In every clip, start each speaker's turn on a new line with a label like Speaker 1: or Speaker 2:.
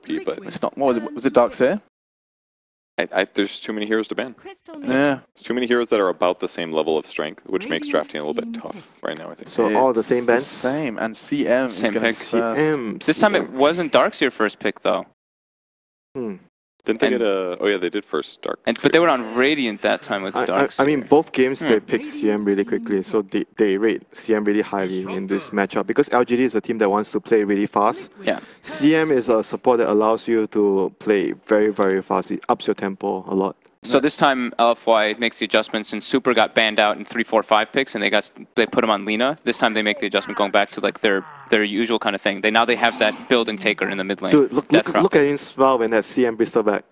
Speaker 1: OP, but
Speaker 2: It's not. What was it? Was it Darkseer?
Speaker 1: there's too many heroes to ban.
Speaker 2: Yeah.
Speaker 1: There's too many heroes that are about the same level of strength, which makes drafting a little bit tough right now, I think.
Speaker 3: So all the same bans?
Speaker 2: Same, and CM is
Speaker 4: Same
Speaker 2: going to
Speaker 4: pick.
Speaker 3: CM.
Speaker 4: This time it wasn't Darkseer first pick though.
Speaker 1: Didn't they get a... Oh yeah, they did first Dark.
Speaker 4: But they were on Radiant that time with Darkseer.
Speaker 3: I mean, both games they pick CM really quickly, so they rate CM really highly in this matchup because LGD is a team that wants to play really fast.
Speaker 4: Yeah.
Speaker 3: CM is a support that allows you to play very, very fast. It ups your tempo a lot.
Speaker 4: So this time LFY makes the adjustments and Super got banned out in 3, 4, 5 picks and they put him on Lina. This time they make the adjustment going back to like their usual kind of thing. Now they have that building taker in the mid lane.
Speaker 3: Dude, look at him smile when that CM Bristol back.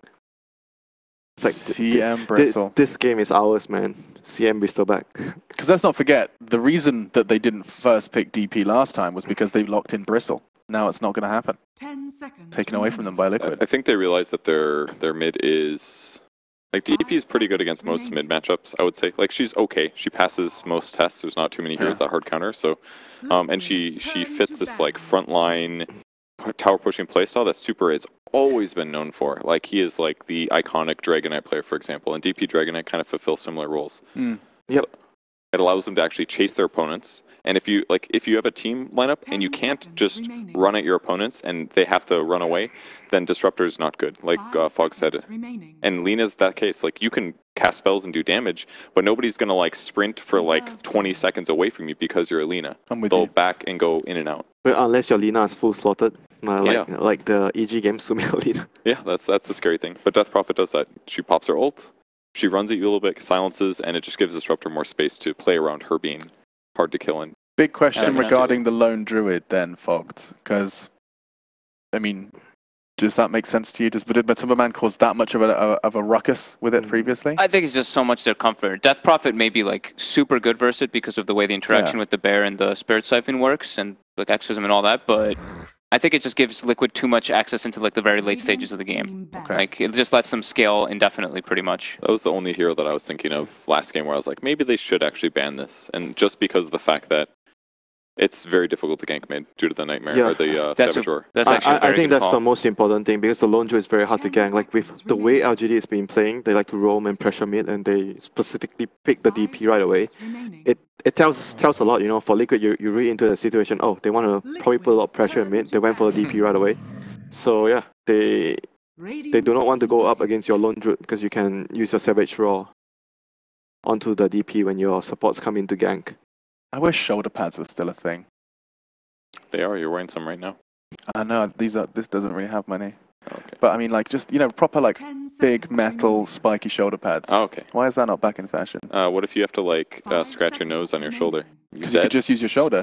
Speaker 3: It's like
Speaker 2: CM Bristle.
Speaker 3: This game is ours, man. CM Bristol back.
Speaker 2: Because let's not forget, the reason that they didn't first pick DP last time was because they locked in Bristle. Now it's not going to happen.
Speaker 5: 10 seconds.
Speaker 2: Taken away from them by Liquid.
Speaker 1: I think they realized that their mid is... Like, DP is pretty good against most mid matchups, I would say. Like, she's okay. She passes most tests. There's not too many heroes that hard counter, so... and she fits this, like, frontline tower pushing playstyle that Super has always been known for. Like, he is, like, the iconic Dragonite player, for example, and DP Dragonite kind of fulfills similar roles.
Speaker 3: Yep.
Speaker 1: So it allows them to actually chase their opponents. And if you have a team lineup and you can't just run at your opponents and they have to run away, then Disruptor is not good, like Fog said. And Lina's that case. Like, you can cast spells and do damage, but nobody's going to, like, sprint for, like, 20 seconds away from you because you're a Lina. They'll back and go in and out.
Speaker 3: But unless your Lina is full slotted, like the EG game, Sumio Lina.
Speaker 1: Yeah, that's the scary thing. But Death Prophet does that. She pops her ult, she runs at you a little bit, silences, and it just gives Disruptor more space to play around her being hard to kill. And
Speaker 2: big question regarding the lone druid then, Fogged, because, I mean, does that make sense to you? Did Timberman cause that much of a ruckus with it previously?
Speaker 4: I think it's just so much their comfort. Death Prophet may be like super good versus it because of the way the interaction with the bear and the Spirit Siphon works and like Exorcism and all that, but I think it just gives Liquid too much access into like the very late stages of the game. Like, it just lets them scale indefinitely pretty much.
Speaker 1: That was the only hero that I was thinking of last game where I was like, maybe they should actually ban this. And just because of the fact that it's very difficult to gank mid due to the Nightmare or the Savage Roar.
Speaker 3: I think that's the most important thing because the lone druid is very hard to gank. Like, with the way LGD is being playing, they like to roam and pressure mid and they specifically pick the DP right away. It tells a lot, you know. For Liquid, you read into the situation, oh, they want to probably put a lot of pressure in mid, they went for the DP right away. So yeah, they do not want to go up against your lone druid because you can use your Savage Roar onto the DP when your supports come in to gank.
Speaker 2: I wish shoulder pads were still a thing.
Speaker 1: They are. You're wearing some right now.
Speaker 2: I know. This doesn't really have many. Okay. But I mean, like, just, you know, proper, like, big metal spiky shoulder pads.
Speaker 1: Oh, okay.
Speaker 2: Why is that not back in fashion?
Speaker 1: What if you have to, like, scratch your nose on your shoulder?
Speaker 2: Because you could just use your shoulder.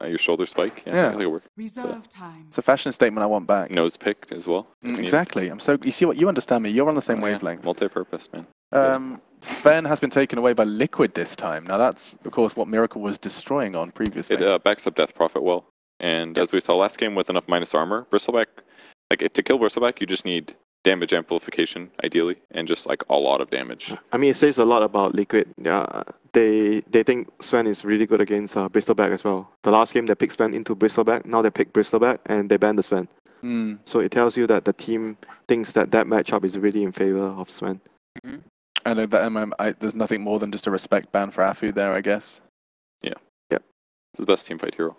Speaker 1: Your shoulder spike? Yeah. It'll work.
Speaker 5: Reserve time.
Speaker 2: It's a fashion statement I want back.
Speaker 1: Nose picked as well.
Speaker 2: Exactly. You see what you understand me. You're on the same wavelength.
Speaker 1: Multi-purpose, man.
Speaker 2: Sven has been taken away by Liquid this time. Now that's, of course, what Miracle was destroying on previously.
Speaker 1: It backs up Death Prophet well. And as we saw last game with enough minus armor, Bristleback, like, to kill Bristleback, you just need damage amplification, ideally, and just, like, a lot of damage.
Speaker 3: I mean, it says a lot about Liquid. Yeah, they think Sven is really good against Bristleback as well. The last game they picked Sven into Bristleback, now they pick Bristleback, and they ban the Sven. So it tells you that the team thinks that matchup is really in favor of Sven.
Speaker 2: I know that there's nothing more than just a respect ban for Afu there, I guess.
Speaker 1: Yeah. It's the best teamfight hero.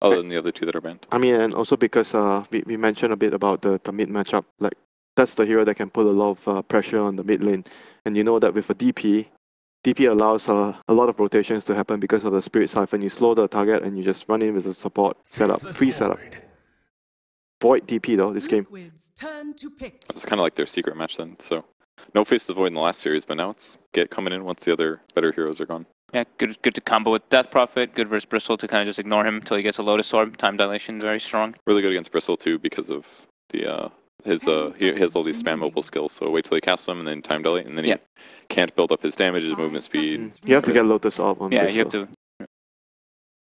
Speaker 1: Other than the other two that are banned. I
Speaker 3: mean, and also because we mentioned a bit about the mid matchup. Like, that's the hero that can put a lot of pressure on the mid lane. And you know that with a DP allows a lot of rotations to happen because of the Spirit Siphon. You slow the target and you just run in with a support setup, free setup. Void DP though, this game.
Speaker 1: It's kind of like their secret match then. So no Faces of Void in the last series, but now it's coming in once the other better heroes are gone.
Speaker 4: Yeah, good to combo with Death Prophet. Good versus Bristle to kind of just ignore him until he gets a Lotus Orb. Time dilation very strong.
Speaker 1: Really good against Bristle too because of the he has all these spam mobile skills. So wait till he casts them and then time dilate, and then he can't build up his damage, his movement speed.
Speaker 3: You have to get Lotus Orb on Bristle.
Speaker 4: You have to.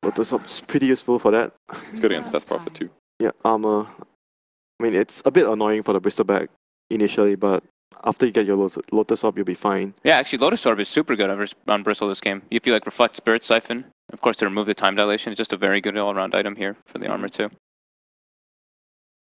Speaker 3: Lotus Orb is pretty useful for that.
Speaker 1: It's good against Death Prophet too.
Speaker 3: Yeah, armor. I mean, it's a bit annoying for the Bristleback initially, but after you get your Lotus Orb, you'll be fine. Yeah,
Speaker 4: actually, Lotus Orb is super good on Bristle this game. If you like Reflect Spirit Siphon, of course, to remove the time dilation, it's just a very good all-around item here for the armor too.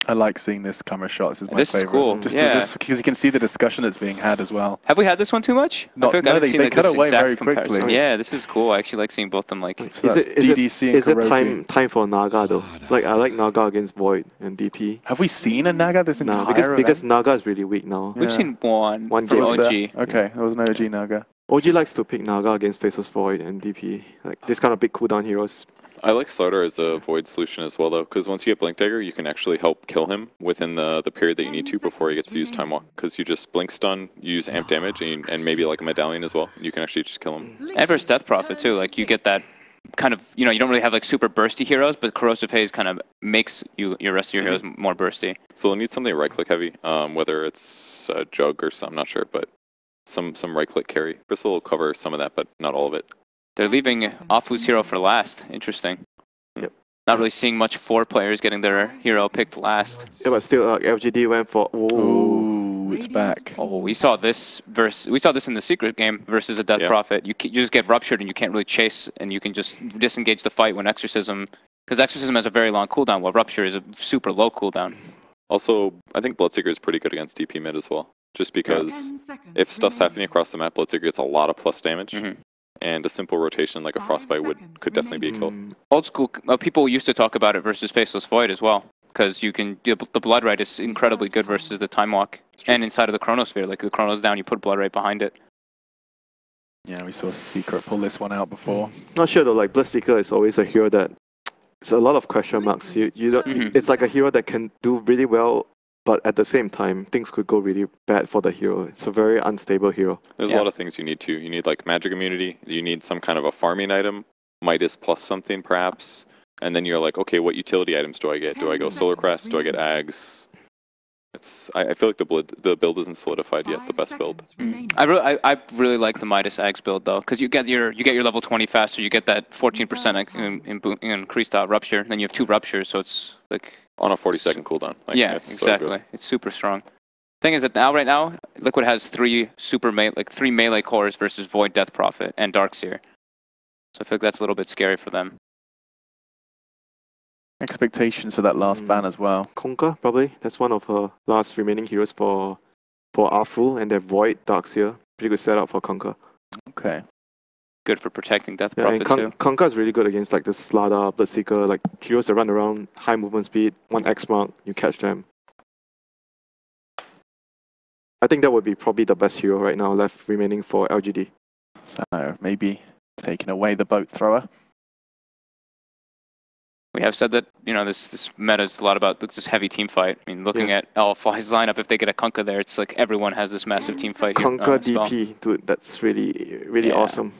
Speaker 2: I like seeing this camera shot. This is my
Speaker 4: This is
Speaker 2: favorite.
Speaker 4: cool.
Speaker 2: Just
Speaker 4: Yeah.
Speaker 2: because you can see the discussion that's being had as well.
Speaker 4: Have we had this one too much?
Speaker 2: Not-
Speaker 4: I feel like
Speaker 2: no,
Speaker 4: I haven't
Speaker 2: they-
Speaker 4: seen
Speaker 2: they
Speaker 4: like,
Speaker 2: cut
Speaker 4: this
Speaker 2: away
Speaker 4: exact
Speaker 2: very
Speaker 4: comparison.
Speaker 2: quickly.
Speaker 4: Yeah, this is cool. I actually like seeing both of them like.
Speaker 2: So that's DDC and
Speaker 3: is it
Speaker 2: Kuroki.
Speaker 3: time for Naga though? Like I like Naga against Void and DP.
Speaker 2: Have we seen a Naga this
Speaker 3: No,
Speaker 2: entire
Speaker 3: because
Speaker 2: event?
Speaker 3: Naga is really weak now.
Speaker 4: We've
Speaker 2: Yeah.
Speaker 4: seen one
Speaker 3: One
Speaker 4: from
Speaker 3: game.
Speaker 2: Was there?
Speaker 4: OG.
Speaker 2: Okay, there was an OG Naga.
Speaker 3: OG likes to pick Naga against Faceless Void and DP. Like this kind of big cooldown heroes.
Speaker 1: I like Slaughter as a Void solution as well, though, because once you get Blink Dagger, you can actually help kill him within the period that you need to before he gets to use Time Walk. Because you just Blink Stun, you use Amp Damage, and maybe like a Medallion as well. You can actually just kill him.
Speaker 4: And versus Death Prophet too. Like you get that kind of, you know, you don't really have like super bursty heroes, but Corrosive Haze kind of makes your rest of your heroes more bursty.
Speaker 1: So they'll need something right-click heavy, whether it's a Jug or some, I'm not sure, but some right-click carry. Bristol will cover some of that, but not all of it.
Speaker 4: They're leaving Afu's hero for last. Interesting.
Speaker 3: Yep.
Speaker 4: Not really seeing much 4 players getting their hero picked last.
Speaker 3: Yeah, but still, LGD went for.
Speaker 2: Ooh, it's back.
Speaker 4: Oh, we saw this in the secret game versus a Death Prophet. You just get ruptured and you can't really chase, and you can just disengage the fight when Exorcism, because Exorcism has a very long cooldown, while Rupture is a super low cooldown.
Speaker 1: Also, I think Bloodseeker is pretty good against DP mid as well, just because if stuff's happening across the map, Bloodseeker gets a lot of plus damage. And a simple rotation like a Frostbite could definitely be a kill.
Speaker 4: Old school people used to talk about it versus Faceless Void as well, because you can the Blood Right is incredibly good versus the Time Walk, and inside of the Chronosphere, like the Chrono's down, you put Blood Right behind it.
Speaker 2: Yeah, we saw Secret pull this one out before.
Speaker 3: Not sure though. Like Bloodseeker is always a hero that it's a lot of question marks. You don't. It's like a hero that can do really well, but at the same time, things could go really bad for the hero. It's a very unstable hero.
Speaker 1: There's a lot of things you need to. You need like magic immunity. You need some kind of a farming item, Midas plus something perhaps. And then you're like, okay, what utility items do I get? Do I go Solar Crest? Do I get Ags? I feel like the build isn't solidified yet. The best build.
Speaker 4: I really like the Midas Ags build though, because you get your level 20 faster. You get that 14% increased rupture. Then you have 2 ruptures, so it's like.
Speaker 1: On a 40-second cooldown. Like,
Speaker 4: yeah, exactly. It's super strong. Thing is that right now, Liquid has 3 3 melee cores versus Void, Death Prophet, and Darkseer. So I feel like that's a little bit scary for them.
Speaker 2: Expectations for that last ban as well.
Speaker 3: Conker, probably. That's one of her last remaining heroes for Afu, and their Void, Darkseer. Pretty good setup for Conker.
Speaker 2: Okay.
Speaker 4: Good for protecting Death
Speaker 3: Yeah,
Speaker 4: Prophet
Speaker 3: and
Speaker 4: too.
Speaker 3: Conker is really good against like the Slada, Bloodseeker, like heroes that run around, high movement speed, 1 X mark, you catch them. I think that would be probably the best hero right now left remaining for LGD.
Speaker 2: So maybe taking away the boat thrower.
Speaker 4: We have said that, you know, this meta is a lot about just heavy team fight. I mean, looking at LFY's lineup, if they get a Kunkka there, it's like everyone has this massive team fight.
Speaker 3: Kunkka DP, dude, that's really awesome.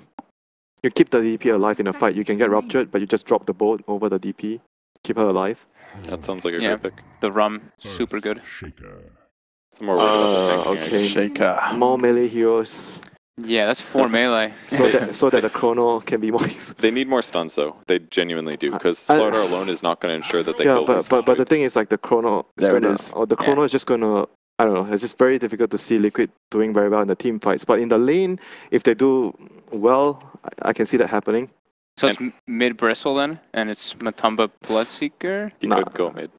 Speaker 3: You keep the DP alive in a fight. You can get ruptured, but you just drop the boat over the DP. Keep her alive.
Speaker 1: That sounds like a great pick.
Speaker 4: The Rum, super good.
Speaker 1: Some more
Speaker 3: okay.
Speaker 2: Shaker.
Speaker 3: More melee heroes.
Speaker 4: Yeah, that's 4 melee.
Speaker 3: So that the Chrono can be more useful.
Speaker 1: They need more stuns though. They genuinely do, because Slaughter alone is not going to ensure that they kill this.
Speaker 3: But the thing is, like the Chrono is just gonna. I don't know. It's just very difficult to see Liquid doing very well in the team fights. But in the lane, if they do well, I can see that happening.
Speaker 4: So it's mid Bristle then, and it's Matumba Bloodseeker?
Speaker 1: He could go mid.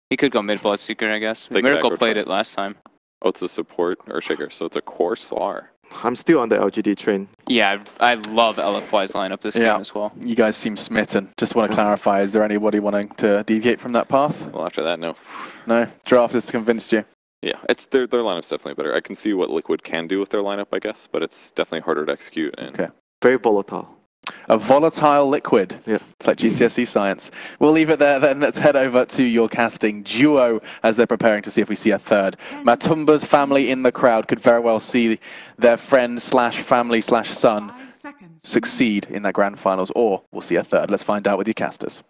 Speaker 4: He could go mid Bloodseeker, I guess.
Speaker 1: They
Speaker 4: Miracle played it last time.
Speaker 1: Oh, it's a support or Shaker, so it's a core Slar.
Speaker 3: I'm still on the LGD train.
Speaker 4: Yeah, I love LFY's lineup this game as well.
Speaker 2: You guys seem smitten. Just want to clarify, is there anybody wanting to deviate from that path?
Speaker 1: Well, after that, no.
Speaker 2: No? Draft has convinced you?
Speaker 1: Yeah, it's their lineup's definitely better. I can see what Liquid can do with their lineup, I guess, but it's definitely harder to execute. And
Speaker 2: okay.
Speaker 3: Very volatile.
Speaker 2: A volatile Liquid.
Speaker 3: Yeah.
Speaker 2: It's like GCSE science. We'll leave it there then. Let's head over to your casting duo as they're preparing to see if we see a third. Matumba's family in the crowd could very well see their friend slash family slash son succeed in their grand finals, or we'll see a third. Let's find out with your casters.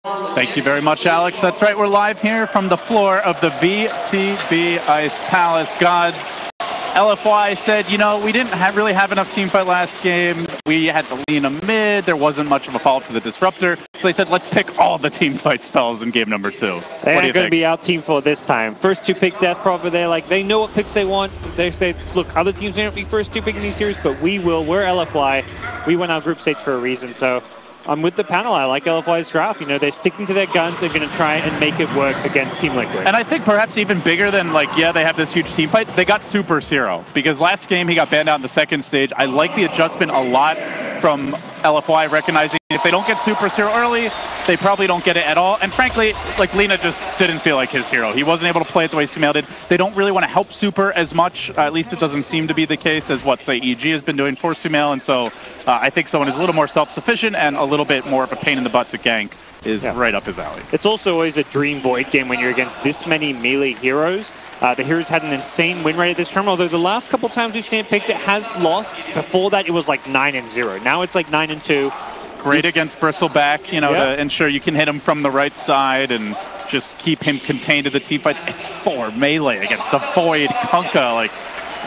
Speaker 5: Thank you very much, Alex. That's right, we're live here from the floor of the VTB Ice Palace. Gods, LFY said, you know, we didn't really have enough team fight last game. We had to lean a mid. There wasn't much of a follow-up to the Disruptor. So they said, let's pick all the team fight spells in game number 2.
Speaker 6: They aren't going to be out team full this time. First 2 pick Death Prophet. They're like, they know what picks they want. They say, look, other teams may not be first 2 picking these heroes, but we will. We're LFY. We went out group stage for a reason. So I'm with the panel. I like LFY's graph. You know, they're sticking to their guns. They're going to try and make it work against Team Liquid.
Speaker 5: And I think perhaps even bigger than, like, yeah, they have this huge team fight, they got Super Zero. Because last game, he got banned out in the second stage. I like the adjustment a lot from LFY, recognizing if they don't get Super Zero early, they probably don't get it at all. And frankly, like, Lina just didn't feel like his hero. He wasn't able to play it the way Sumail did. They don't really want to help Super as much. At least it doesn't seem to be the case as what, say, EG has been doing for Sumail. And so I think someone who's a little more self-sufficient and a little bit more of a pain in the butt to gank is right up his alley.
Speaker 6: It's also always a dream Void game when you're against this many melee heroes. The Heroes had an insane win rate at this tournament, although the last couple times we've seen it picked, it has lost. Before that, it was like 9-0. Now it's like 9-2.
Speaker 5: Great against Bristleback, you know, to ensure you can hit him from the right side and just keep him contained to the team fights. It's 4 melee against a Void Kunkka, like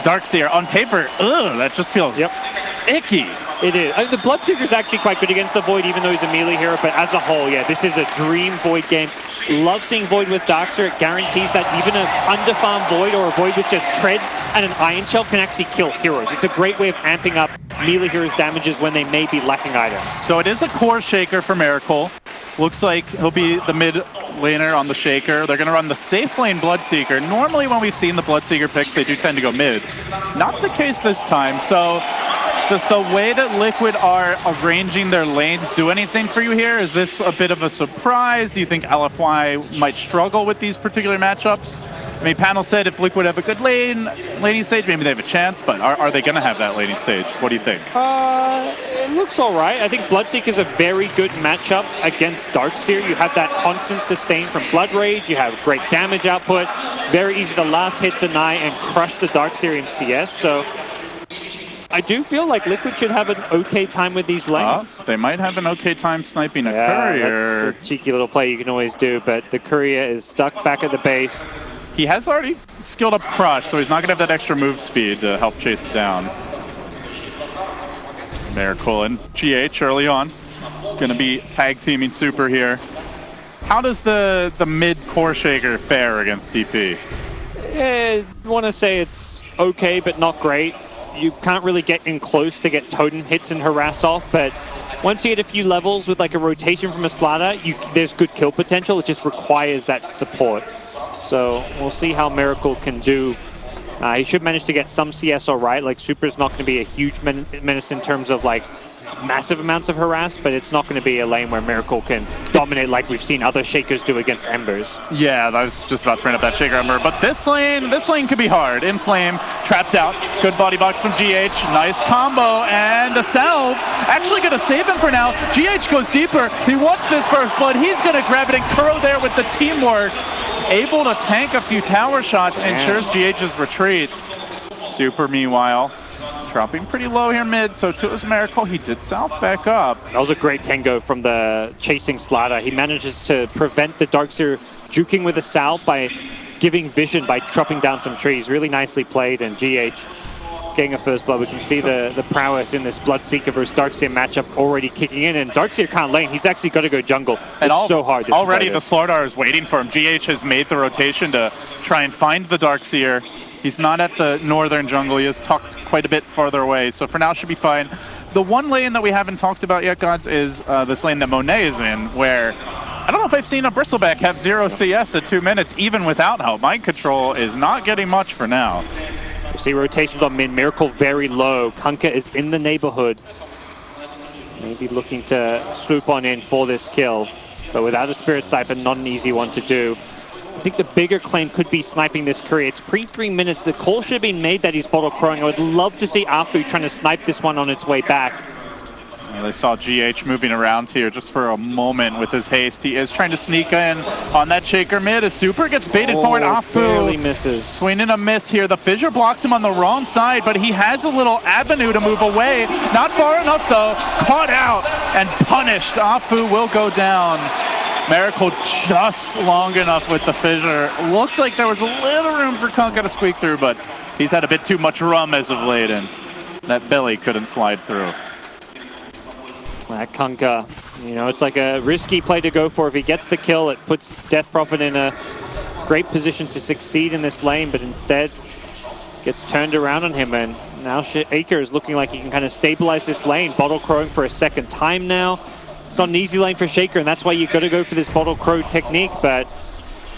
Speaker 5: Darkseer on paper. Ugh, that just feels icky.
Speaker 6: It is. The Bloodseeker is actually quite good against the Void, even though he's a melee hero. But as a whole, yeah, this is a dream Void game. Love seeing Void with Darkseer. It guarantees that even an underfarmed Void or a Void with just treads and an Iron Shell can actually kill heroes. It's a great way of amping up melee heroes' damages when they may be lacking items.
Speaker 5: So it is a core shaker for Miracle. Looks like he'll be the mid laner on the shaker. They're going to run the safe lane Bloodseeker. Normally when we've seen the Bloodseeker picks, they do tend to go mid. Not the case this time. So does the way that Liquid are arranging their lanes do anything for you here? Is this a bit of a surprise? Do you think LFY might struggle with these particular matchups? I mean, panel said if Liquid have a good laning stage, maybe they have a chance, but are they going to have that laning stage? What do you think?
Speaker 6: It looks all right. I think Bloodseeker is a very good matchup against Darkseer. You have that constant sustain from Blood Rage. You have great damage output. Very easy to last hit, deny, and crush the Darkseer in CS. So I do feel like Liquid should have an okay time with these lanes.
Speaker 5: They might have an okay time sniping a courier.
Speaker 6: That's a cheeky little play you can always do, but the courier is stuck back at the base.
Speaker 5: He has already skilled up Crush, so he's not going to have that extra move speed to help chase it down. Miracle and GH early on. Going to be tag teaming Super here. How does the mid core shaker fare against DP?
Speaker 6: I want to say it's okay, but not great. You can't really get in close to get totem hits and harass off, but once you hit a few levels with like a rotation from a Slaughter, there's good kill potential. It just requires that support. So we'll see how Miracle can do. He should manage to get some CS all right. Like, Super's not going to be a huge menace in terms of like massive amounts of harass, but it's not going to be a lane where Miracle can dominate like we've seen other Shakers do against Embers.
Speaker 5: Yeah, I was just about to bring up that Shaker Ember, but this lane could be hard. In Flame, trapped out. Good body box from GH. Nice combo, and a Salve actually going to save him for now. GH goes deeper. He wants this first blood. He's going to grab it, and Kuro there with the teamwork. Able to tank a few tower shots, ensures GH's retreat. Super, meanwhile, dropping pretty low here mid, so to his Miracle, he did south back up.
Speaker 6: That was a great tango from the chasing Slaughter. He manages to prevent the Darkseer juking with a salve by giving vision by chopping down some trees. Really nicely played, and GH getting a first blood. We can see the prowess in this Bloodseeker versus Darkseer matchup already kicking in, and Darkseer can't lane. He's actually got to go jungle. It's so hard.
Speaker 5: Already the Slardar is waiting for him. GH has made the rotation to try and find the Darkseer. He's not at the northern jungle. He is tucked quite a bit farther away, so for now should be fine. The one lane that we haven't talked about yet, Gods, is this lane that Monet is in, where I don't know if I've seen a Bristleback have 0 CS at 2 minutes, even without help. Mind control is not getting much for now.
Speaker 6: You see rotations on mid. Miracle very low. Kunkka is in the neighborhood. Maybe looking to swoop on in for this kill. But without a Spirit Siphon, not an easy one to do. I think the bigger claim could be sniping this courier. It's pre-3 minutes. The call should have been made that he's bottle crowing. I would love to see Afu trying to snipe this one on its way back.
Speaker 5: They saw GH moving around here just for a moment with his haste. He is trying to sneak in on that Shaker mid. As Super gets baited forward. Afu
Speaker 6: barely misses.
Speaker 5: Swinging a miss here. The Fissure blocks him on the wrong side, but he has a little avenue to move away. Not far enough though. Caught out and punished. Afu will go down. Miracle just long enough with the Fissure. Looked like there was a little room for Kunkka to squeak through, but he's had a bit too much rum as of late, and that belly couldn't slide through.
Speaker 6: That Kunkka, you know, it's like a risky play to go for. If he gets the kill, it puts Death Prophet in a great position to succeed in this lane, but instead gets turned around on him, and now Shaker is looking like he can kind of stabilize this lane. Bottle crowing for a second time now. It's not an easy lane for Shaker, and that's why you've got to go for this Bottle Crow technique, but...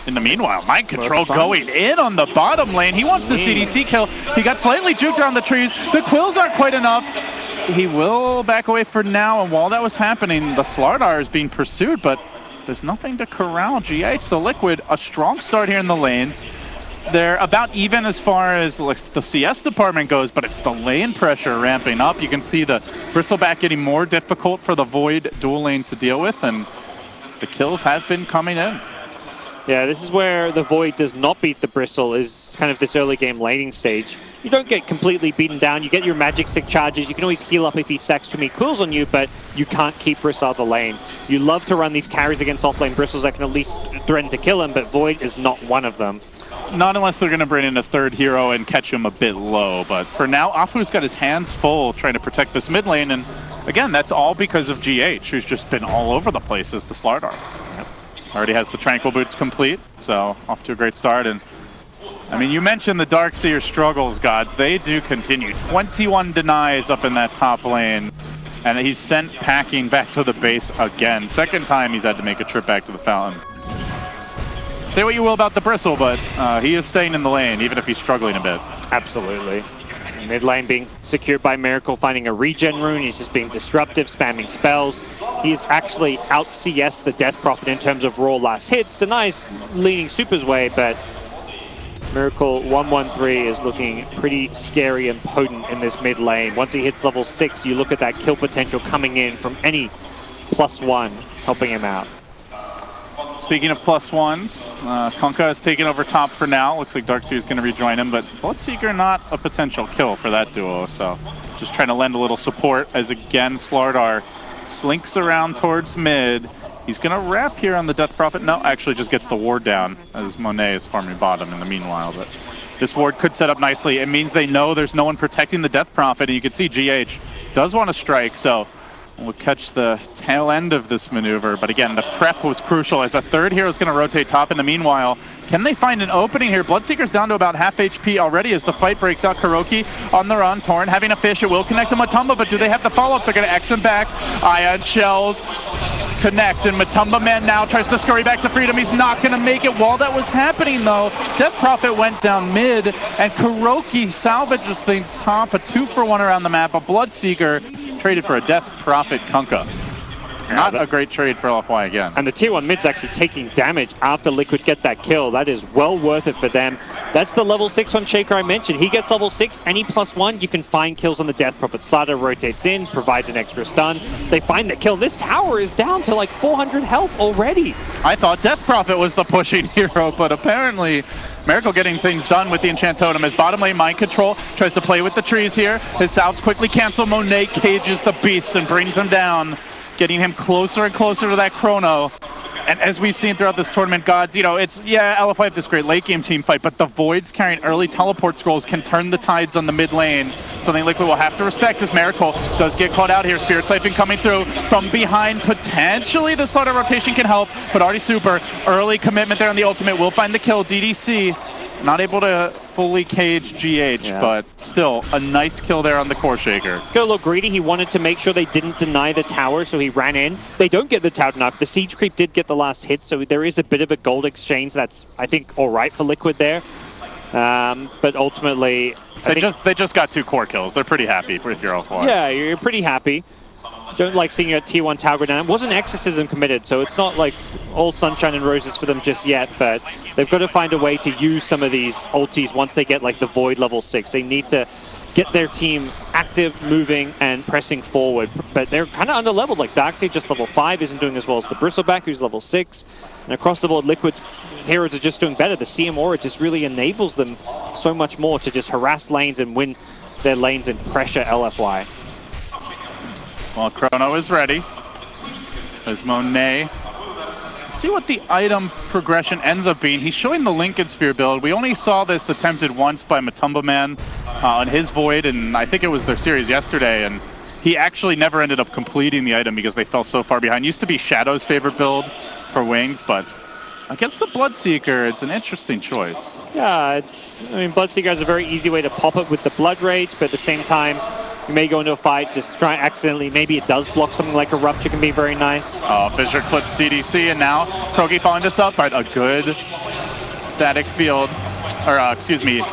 Speaker 5: In the meanwhile, Mind Control going in on the bottom lane. He wants this DDC kill. He got slightly juked around the trees. The Quills aren't quite enough. He will back away for now, and while that was happening, the Slardar is being pursued, but there's nothing to corral GH. So Liquid, a strong start here in the lanes. They're about even as far as like, the CS department goes, but it's the lane pressure ramping up. You can see the Bristleback getting more difficult for the Void dual lane to deal with, and the kills have been coming in.
Speaker 6: Yeah, this is where the Void does not beat the Bristle, is kind of this early game laning stage. You don't get completely beaten down. You get your Magic Stick charges. You can always heal up if he stacks too many quills on you, but you can't keep Bristle out of the lane. You love to run these carries against offlane Bristles that can at least threaten to kill him, but Void is not one of them.
Speaker 5: Not unless they're going to bring in a third hero and catch him a bit low, but for now, Afu's got his hands full trying to protect this mid lane, and again, that's all because of GH, who's just been all over the place as the Slardar. Yep. Already has the Tranquil Boots complete, so off to a great start. And I mean, you mentioned the Darkseer struggles, Gods. They do continue. 21 denies up in that top lane, and he's sent packing back to the base again. Second time he's had to make a trip back to the Fountain. Say what you will about the Bristle, but he is staying in the lane, even if he's struggling a bit.
Speaker 6: Absolutely. Mid lane being secured by Miracle, finding a regen rune. He's just being disruptive, spamming spells. He's actually out CS the Death Prophet in terms of raw last hits. Denies leaning Super's way, but Miracle 113 is looking pretty scary and potent in this mid lane. Once he hits level 6, you look at that kill potential coming in from any +1 helping him out.
Speaker 5: Speaking of +1s, Kunkka is taking over top for now. Looks like Darkseer is going to rejoin him, but Bloodseeker not a potential kill for that duo, so just trying to lend a little support as again Slardar slinks around towards mid. He's going to wrap here on the Death Prophet. No, actually just gets the ward down as Monet is farming bottom in the meanwhile, but this ward could set up nicely. It means they know there's no one protecting the Death Prophet, and you can see GH does want to strike, so we'll catch the tail end of this maneuver, but again, the prep was crucial as a third hero is going to rotate top in the meanwhile. Can they find an opening here? Bloodseeker's down to about half HP already as the fight breaks out. Kuroki on the run, Torn having a fish, it will connect to Matumba, but do they have the follow-up? They're going to X him back. Ion Shells connect, and Matumba Man now tries to scurry back to freedom. He's not going to make it. While that was happening, though, Death Prophet went down mid, and Kuroki salvages things top. A 2-for-1 around the map. A Bloodseeker traded for a Death Prophet Kunkka. Not a great trade for LFY again.
Speaker 6: And the tier 1 mid's actually taking damage after Liquid get that kill. That is well worth it for them. That's the level 6 on Shaker I mentioned. He gets level 6, any +1, you can find kills on the Death Prophet. Slardar rotates in, provides an extra stun. They find the kill. This tower is down to like 400 health already.
Speaker 5: I thought Death Prophet was the pushing hero, but apparently Miracle getting things done with the Enchant Totem as bottom lane Mind Control tries to play with the trees here. His salves quickly cancel. Monet cages the beast and brings him down, getting him closer and closer to that chrono. And as we've seen throughout this tournament, Gods, you know, it's, yeah, LFY have this great late game team fight, but the Voids carrying early teleport scrolls can turn the tides on the mid lane. Something Liquid will have to respect as Miracle does get caught out here. Spirit Siphon coming through from behind. Potentially the Slardar rotation can help, but already Super. Early commitment there on the ultimate will find the kill. DDC not able to fully cage GH, but still a nice kill there on the Core Shaker.
Speaker 6: Got a little greedy. He wanted to make sure they didn't deny the tower, so he ran in. They don't get the tower denied. The Siege Creep did get the last hit, so there is a bit of a gold exchange that's, I think, all right for Liquid there. But ultimately,
Speaker 5: they just got 2 core kills. They're pretty happy with your LFY.
Speaker 6: Yeah, you're pretty happy. Don't like seeing a tier 1 tower go down. It wasn't Exorcism committed, so it's not like all sunshine and roses for them just yet, but they've got to find a way to use some of these ultis once they get like the Void level 6. They need to get their team active, moving, and pressing forward. But they're kind of under-leveled. Like Darkseer, just level 5, isn't doing as well as the Bristleback, who's level 6. And across the board, Liquid's heroes are just doing better. The CM Aura just really enables them so much more to just harass lanes and win their lanes and pressure LFY.
Speaker 5: Well, Chrono is ready. There's Monet. Let's see what the item progression ends up being. He's showing the Lincoln Sphere build. We only saw this attempted once by Matumba Man on his Void, and I think it was their series yesterday, and he actually never ended up completing the item because they fell so far behind. Used to be Shadow's favorite build for Wings, but Against the Bloodseeker, it's an interesting choice.
Speaker 6: Yeah, I mean, Bloodseeker has a very easy way to pop it with the Blood Rage, but at the same time, you may go into a fight, just try accidentally, maybe it does block something like a Rupture, can be very nice.
Speaker 5: Oh, Fissure clips DDC, and now Krogi following this up, right? A good static field, or excuse me,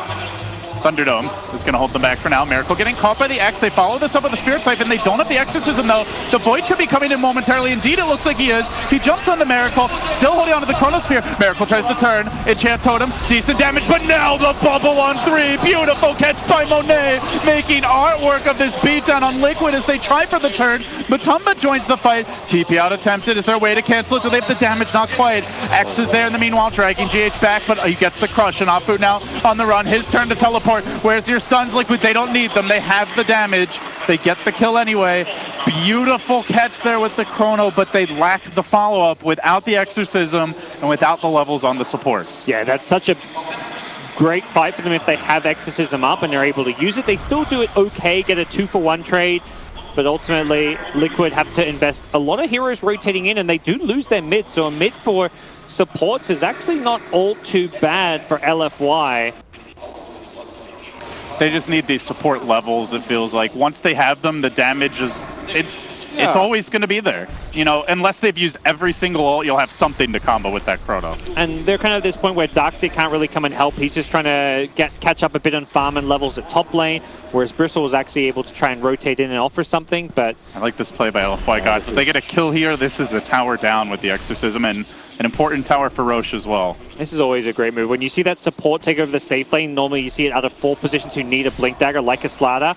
Speaker 5: Thunderdome is going to hold them back for now. Miracle getting caught by the X. They follow this up with the Spirit Siphon. They don't have the Exorcism, though. The Void could be coming in momentarily. Indeed, it looks like he is. He jumps on the Miracle, still holding onto the Chronosphere. Miracle tries to turn. Enchant Totem, decent damage, but now the bubble on 3. Beautiful catch by Monet, making artwork of this beatdown on Liquid as they try for the turn. Matumba joins the fight. TP out attempted. Is there a way to cancel it? Do they have the damage? Not quite. X is there in the meanwhile, dragging GH back, but he gets the crush. And Afu now on the run. His turn to teleport. Where's your stuns, Liquid? They don't need them. They have the damage. They get the kill anyway. Beautiful catch there with the Chrono, but they lack the follow-up without the Exorcism and without the levels on the supports.
Speaker 6: Yeah, that's such a great fight for them if they have Exorcism up and they're able to use it. They still do it okay, get a 2-for-1 trade, but ultimately Liquid have to invest a lot of heroes rotating in, and they do lose their mid, so a mid for supports is actually not all too bad for LFY.
Speaker 5: They just need these support levels, it feels like. Once they have them, the damage is, it's always going to be there. You know, unless they've used every single ult, you'll have something to combo with that Chrono.
Speaker 6: And they're kind of at this point where Darkseid can't really come and help. He's just trying to catch up a bit on farm and levels at top lane, whereas Bristle was actually able to try and rotate in and offer something, but... I
Speaker 5: like this play by LFY, guys. If they get a kill here, this is a tower down with the Exorcism, and an important tower for Roche as well.
Speaker 6: This is always a great move. When you see that support take over the safe lane, normally you see it out of 4 positions who need a Blink Dagger like a Slada.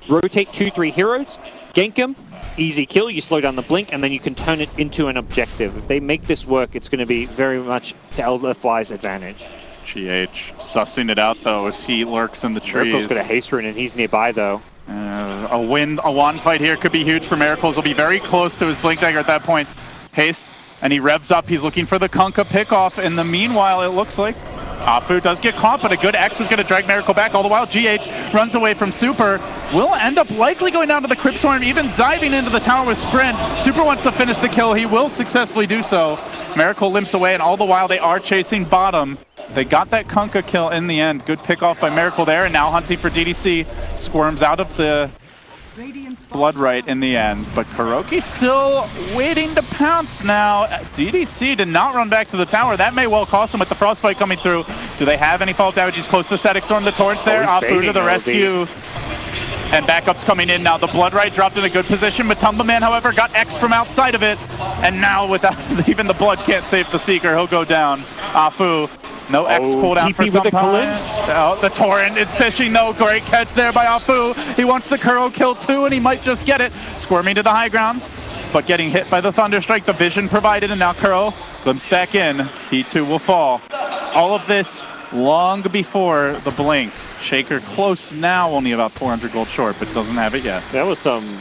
Speaker 6: Rotate 2-3 heroes, gank them, easy kill, you slow down the blink, and then you can turn it into an objective. If they make this work, it's going to be very much to LFY's advantage.
Speaker 5: GH sussing it out, though, as he lurks in the trees.
Speaker 6: Miracle's got a haste rune, and he's nearby, though.
Speaker 5: A wand fight here could be huge for Miracles. He'll be very close to his Blink Dagger at that point. Haste, and he revs up. He's looking for the Kunkka pickoff. In the meanwhile, it looks like Afu does get caught, but a good X is going to drag Miracle back. All the while, GH runs away from Super. Will end up likely going down to the Crypt Swarm, even diving into the tower with Sprint. Super wants to finish the kill. He will successfully do so. Miracle limps away, and all the while, they are chasing bottom. They got that Kunkka kill in the end. Good pick off by Miracle there, and now hunting for DDC. Squirms out of the Blood Right in the end, but Kuroki still waiting to pounce now. DDC did not run back to the tower. That may well cost him with the Frostbite coming through. Do they have any fall damage? He's close to the Static Storm, the Torrents there. Afu to the rescue. And backup's coming in now. The Blood Right dropped in a good position. Matumba Man, however, got X from outside of it. And now without even the Blood can't save the Seeker. He'll go down. Afu. No X cooldown for some time. Oh, the Torrent, it's fishing though. Great catch there by Afu. He wants the Kuro kill too, and he might just get it. Squirming to the high ground, but getting hit by the Thunderstrike. The vision provided, and now Kuro glimpses back in. He too will fall. All of this long before the blink. Shaker close now, only about 400 gold short, but doesn't have it yet.
Speaker 6: That was some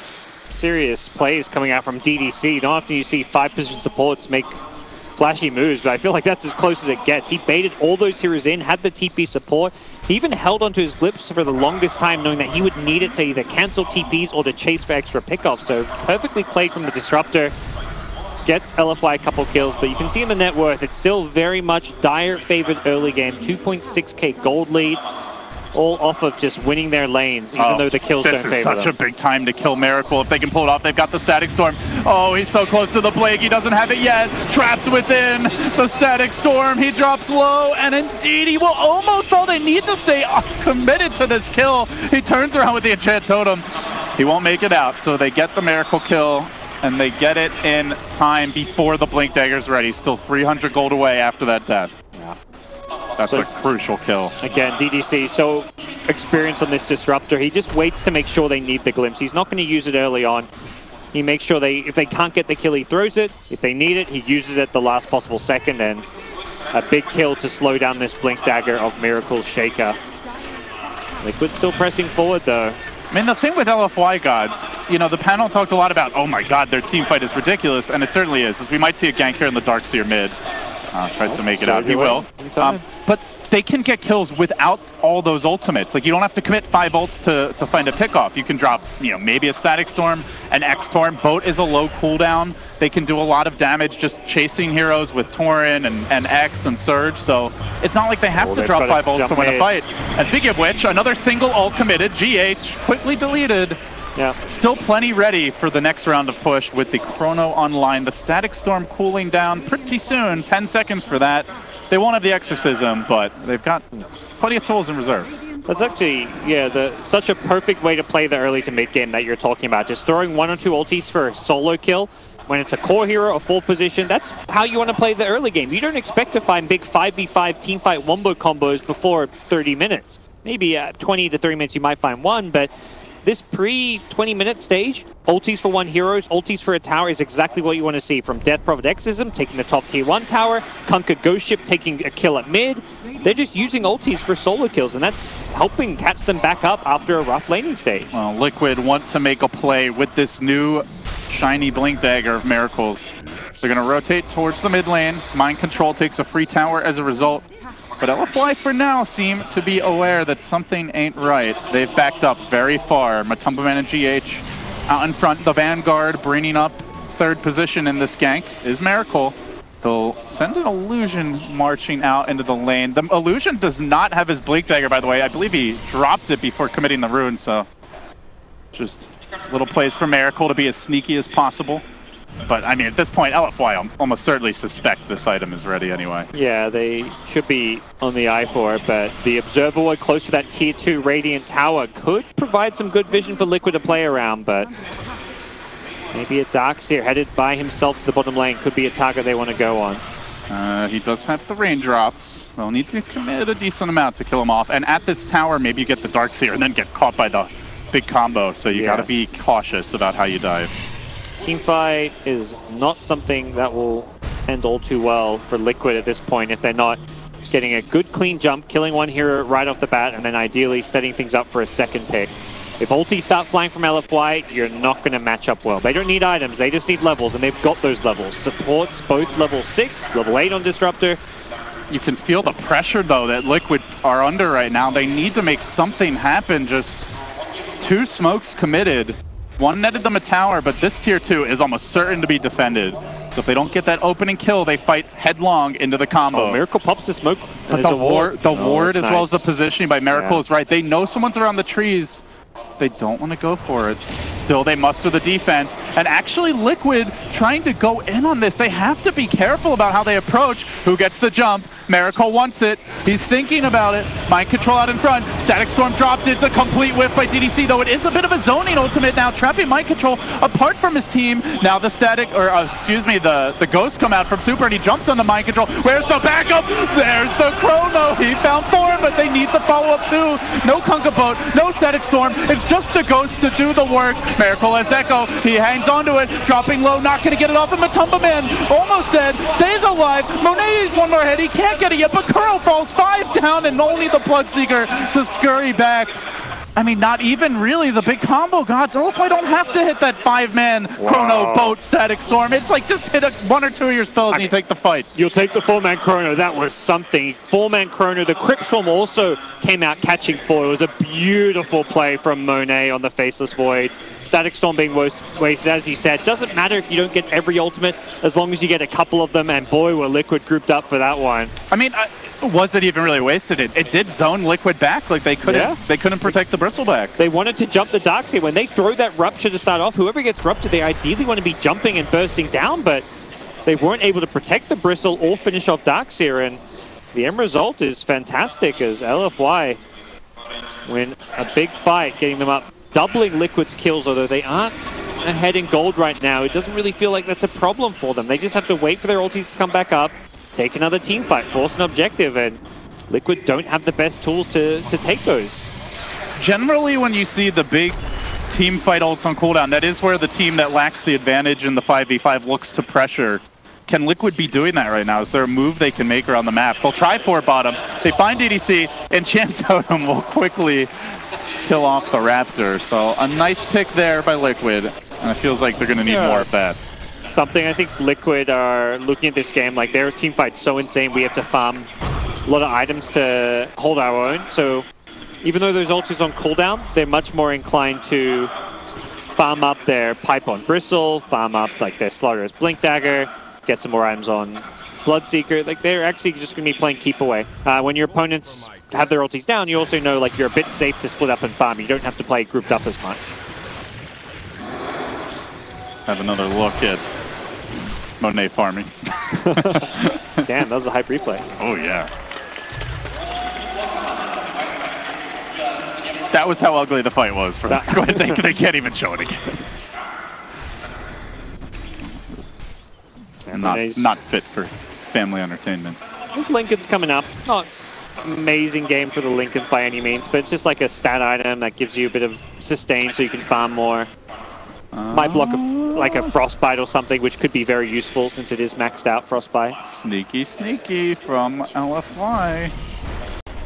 Speaker 6: serious plays coming out from DDC. Not often you see 5-position supports make flashy moves, but I feel like that's as close as it gets. He baited all those heroes in, had the TP support. He even held onto his Glyphs for the longest time, knowing that he would need it to either cancel TPs or to chase for extra pickoffs. So perfectly played from the Disruptor. Gets LFY a couple kills, but you can see in the net worth, it's still very much Dire favored early game. 2.6k gold lead. All off of just winning their lanes, even though the kills don't favor them. This is
Speaker 5: such a big time to kill Miracle. If they can pull it off, they've got the Static Storm. Oh, he's so close to the Plague. He doesn't have it yet. Trapped within the Static Storm. He drops low, and indeed, he will almost all they need to stay committed to this kill. He turns around with the Enchant Totem. He won't make it out, so they get the Miracle kill, and they get it in time before the Blink Dagger's ready. Still 300 gold away after that death.
Speaker 6: Yeah.
Speaker 5: That's a crucial kill.
Speaker 6: Again, DDC so experienced on this Disruptor. He just waits to make sure they need the Glimpse. He's not going to use it early on. He makes sure if they can't get the kill, he throws it. If they need it, he uses it the last possible second. And a big kill to slow down this Blink Dagger of Miracle's Shaker. Liquid still pressing forward, though.
Speaker 5: I mean, the thing with LFY gods, you know, the panel talked a lot about, oh my god, their team fight is ridiculous, and it certainly is, as we might see a gank here in the Darkseer mid. Tries to make it out. He will. But they can get kills without all those ultimates. Like, you don't have to commit 5 ults to find a pickoff. You can drop, you know, maybe a Static Storm, an X-Torm. Boat is a low cooldown. They can do a lot of damage just chasing heroes with Tauren and X and Surge. So it's not like they have to drop 5 ults to win a fight. And speaking of which, another single ult committed. GH quickly deleted.
Speaker 6: Yeah.
Speaker 5: Still plenty ready for the next round of push with the Chrono online. The Static Storm cooling down pretty soon. 10 seconds for that. They won't have the Exorcism, but they've got plenty of tools in reserve.
Speaker 6: That's actually, yeah, such a perfect way to play the early to mid game that you're talking about. Just throwing 1 or 2 ultis for a solo kill. When it's a core hero, a full position, that's how you want to play the early game. You don't expect to find big 5v5 teamfight wombo combos before 30 minutes. Maybe 20 to 30 minutes you might find one, but this pre-20-minute stage, ultis for 1 heroes, ultis for a tower is exactly what you want to see. From Death Prophet Exorcism, taking the top tier 1 tower, Kunkka Ghost Ship taking a kill at mid. They're just using ultis for solo kills, and that's helping catch them back up after a rough laning stage.
Speaker 5: Well, Liquid want to make a play with this new shiny Blink Dagger of Miracles. They're going to rotate towards the mid lane. Mind Control takes a free tower as a result. But LFY for now seem to be aware that something ain't right. They've backed up very far. Matumbaman and GH out in front. The Vanguard bringing up 3rd position in this gank is Miracle. They'll send an Illusion marching out into the lane. The Illusion does not have his Blink Dagger, by the way. I believe he dropped it before committing the rune, so just little plays for Miracle to be as sneaky as possible. But, I mean, at this point, LFY almost certainly suspect this item is ready anyway.
Speaker 6: Yeah, they should be on the eye for it, but the Observer Ward close to that Tier 2 Radiant Tower could provide some good vision for Liquid to play around, but maybe a Darkseer headed by himself to the bottom lane could be a target they want to go on.
Speaker 5: He does have the raindrops. They'll need to commit a decent amount to kill him off. And at this tower, maybe you get the Darkseer and then get caught by the big combo, so you gotta be cautious about how you dive.
Speaker 6: Teamfight is not something that will end all too well for Liquid at this point if they're not getting a good clean jump, killing 1 hero right off the bat, and then ideally setting things up for a second pick. If ultis start flying from LFY, you're not going to match up well. They don't need items, they just need levels, and they've got those levels. Supports both level 6, level 8 on Disruptor.
Speaker 5: You can feel the pressure, though, that Liquid are under right now. They need to make something happen. Just 2 smokes committed. 1 netted them a tower, but this tier 2 is almost certain to be defended. So if they don't get that opening kill, they fight headlong into the combo.
Speaker 6: Oh, Miracle pops the smoke.
Speaker 5: But the ward as well as the positioning by Miracle is right. They know someone's around the trees. They don't want to go for it. Still, they muster the defense. And actually, Liquid trying to go in on this. They have to be careful about how they approach. Who gets the jump? Miracle wants it. He's thinking about it. Mind Control out in front. Static Storm dropped it. It's a complete whiff by DDC, though it is a bit of a zoning ultimate now, trapping Mind Control apart from his team. Now the the Ghost come out from Super, and he jumps onto Mind Control. Where's the backup? There's the Chrono. He found Thorn, but they need the follow-up too. No Kunkka Boat, no Static Storm. It's just the Ghost to do the work. Miracle has Echo. He hangs onto it, dropping low, not going to get it off. And Matumbaman, almost dead, stays alive. Monet needs 1 more hit. He can't get it yet, but Kuro falls 5 down, and only the Bloodseeker to scurry back. I mean, not even really the big combo gods. LFY don't have to hit that 5-man Chrono, Boat, Static Storm. It's like just hit 1 or 2 of your spells and you take the fight.
Speaker 6: You'll take the 4-man Chrono. That was something. 4-man Chrono. The Crypt Swarm also came out catching 4. It was a beautiful play from Monet on the Faceless Void. Static Storm being wasted, as you said. Doesn't matter if you don't get every ultimate, as long as you get a couple of them, and boy, were Liquid grouped up for that one.
Speaker 5: I mean, was it even really wasted? It did zone Liquid back. Like they couldn't protect the Bristleback.
Speaker 6: They wanted to jump the Darkseer. When they throw that Rupture to start off, whoever gets Rupture, they ideally want to be jumping and bursting down, but they weren't able to protect the Bristle or finish off Darkseer, and the end result is fantastic as LFY win a big fight, getting them up, doubling Liquid's kills, although they aren't ahead in gold right now. It doesn't really feel like that's a problem for them. They just have to wait for their ultis to come back up, take another team fight, force an objective, and Liquid don't have the best tools to take those.
Speaker 5: Generally, when you see the big team fight ults on cooldown, that is where the team that lacks the advantage in the 5v5 looks to pressure. Can Liquid be doing that right now? Is there a move they can make around the map? They'll try for bottom. They find DDC, and Totem will quickly kill off the Raptor. So a nice pick there by Liquid, and it feels like they're going to need more of that.
Speaker 6: something. I think Liquid are looking at this game like their team fight's so insane. We have to farm a lot of items to hold our own. So even though those ults is on cooldown, they're much more inclined to farm up their pipe on Bristle, farm up like their Slaughter's Blink Dagger, get some more items on Bloodseeker. Like they're actually just going to be playing keep away. When your opponents have their ultis down, you also know like you're a bit safe to split up and farm. You don't have to play grouped up as much.
Speaker 5: Have another look at Monet farming.
Speaker 6: Damn, that was a hype replay.
Speaker 5: Oh yeah. That was how ugly the fight was for them. They can't even show it again. Not fit for family entertainment.
Speaker 6: This Lincoln's coming up. Not amazing game for the Lincolns by any means, but it's just like a stat item that gives you a bit of sustain so you can farm more. Might block like a Frostbite or something, which could be very useful since it is maxed out Frostbite.
Speaker 5: Sneaky, sneaky from LFY.